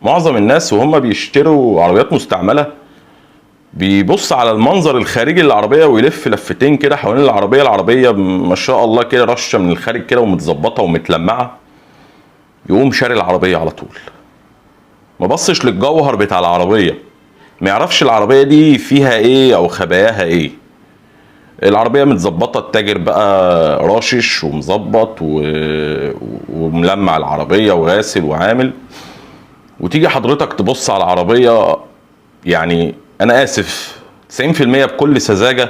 معظم الناس وهم بيشتروا عربيات مستعمله بيبص على المنظر الخارجي للعربيه ويلف لفتين كده حوالين العربيه ما شاء الله كده رشه من الخارج كده ومتظبطه ومتلمعه، يقوم شاري العربيه على طول. ما بصش للجوهر بتاع العربيه، ما يعرفش العربيه دي فيها ايه او خباياها ايه. العربيه متظبطه، التاجر بقى راشش ومظبط وملمع العربيه وغاسل وعامل، وتيجي حضرتك تبص على العربيه، يعني انا اسف 90% بكل سذاجه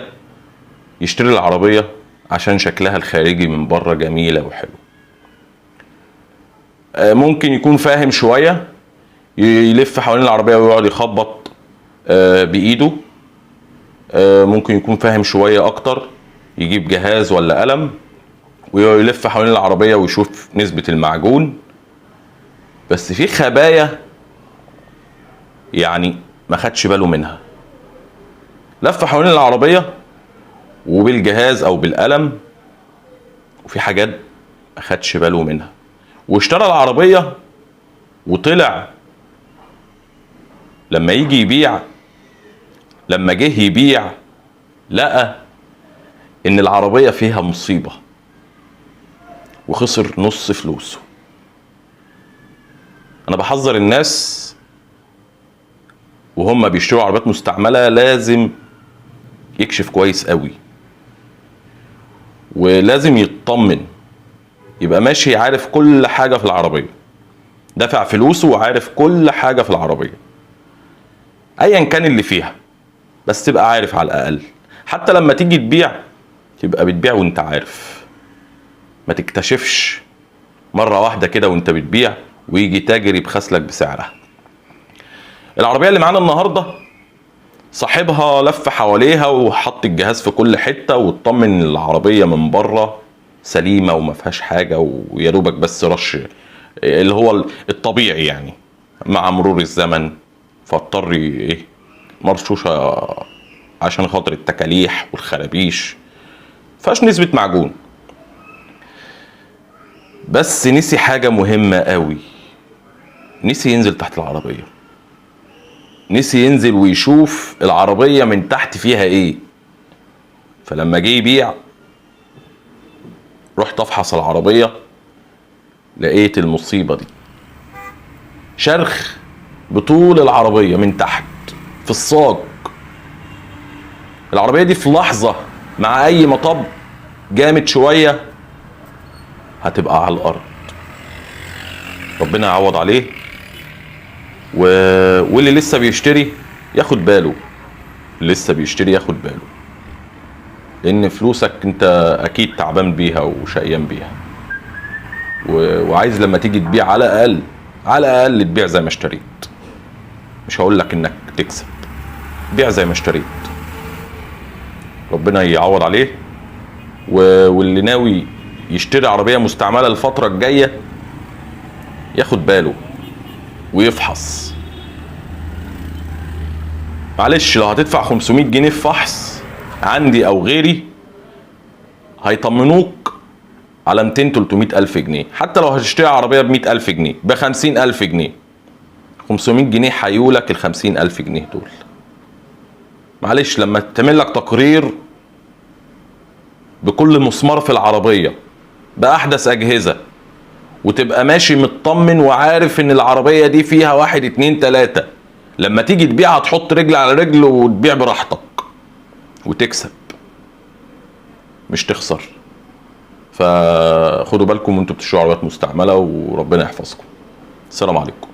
يشتري العربيه عشان شكلها الخارجي من بره جميله وحلو. ممكن يكون فاهم شويه يلف حوالين العربيه ويقعد يخبط بايده. ممكن يكون فاهم شويه اكتر يجيب جهاز ولا قلم ويلف حوالين العربيه ويشوف نسبه المعجون. بس في خبايا يعني ما خدش باله منها، لف حوالين العربيه وبالجهاز او بالقلم وفي حاجات ما خدش باله منها، واشترى العربيه وطلع لما يجي يبيع، لما جه يبيع لقى ان العربيه فيها مصيبه وخسر نص فلوسه. انا بحذر الناس وهم بيشتروا عربيات مستعمله لازم يكشف كويس قوي، ولازم يطمن، يبقى ماشي عارف كل حاجه في العربيه، دافع فلوسه وعارف كل حاجه في العربيه ايا كان اللي فيها، بس تبقى عارف على الاقل. حتى لما تيجي تبيع تبقى بتبيع وانت عارف، ما تكتشفش مره واحده كده وانت بتبيع ويجي تاجر يبخسلك بسعرها. العربيه اللي معانا النهارده صاحبها لف حواليها وحط الجهاز في كل حته واطمن ان العربيه من بره سليمه وما فيهاش حاجه ويا دوبك بس رش اللي هو الطبيعي يعني. مع مرور الزمن فاضطر ايه مرشوشه عشان خاطر التكاليح والخرابيش، فاش نسبه معجون. بس نسي حاجه مهمه قوي، نسي ينزل تحت العربيه، نسي ينزل ويشوف العربيه من تحت فيها ايه. فلما جه يبيع رحت افحص العربيه لقيت المصيبه دي، شرخ بطول العربيه من تحت في الصاج. العربيه دي في لحظه مع اي مطب جامد شويه هتبقى على الارض. ربنا يعوض عليه واللي لسه بيشتري ياخد باله، لسه بيشتري ياخد باله، لان فلوسك انت اكيد تعبان بيها وشقيان بيها، وعايز لما تيجي تبيع على الاقل على الاقل تبيع زي ما اشتريت. مش هقول لك انك تكسب، بيع زي ما اشتريت. ربنا يعوض عليه. واللي ناوي يشتري عربيه مستعمله الفتره الجايه ياخد باله ويفحص. معلش لو هتدفع 500 جنيه في فحص عندي او غيري هيطمنوك على 200 300 الف جنيه. حتى لو هتشتري عربيه ب 100 الف جنيه ب 50 الف جنيه 500 جنيه هيولك ال 50 الف جنيه دول. معلش لما تعمل لك تقرير بكل مسمار في العربيه باحدث اجهزه وتبقى ماشي مطمن وعارف ان العربيه دي فيها 1 2 3، لما تيجي تبيع هتحط رجل على رجل وتبيع براحتك وتكسب مش تخسر. فخدوا بالكم وانتوا بتشتروا عربيات مستعمله وربنا يحفظكم. السلام عليكم.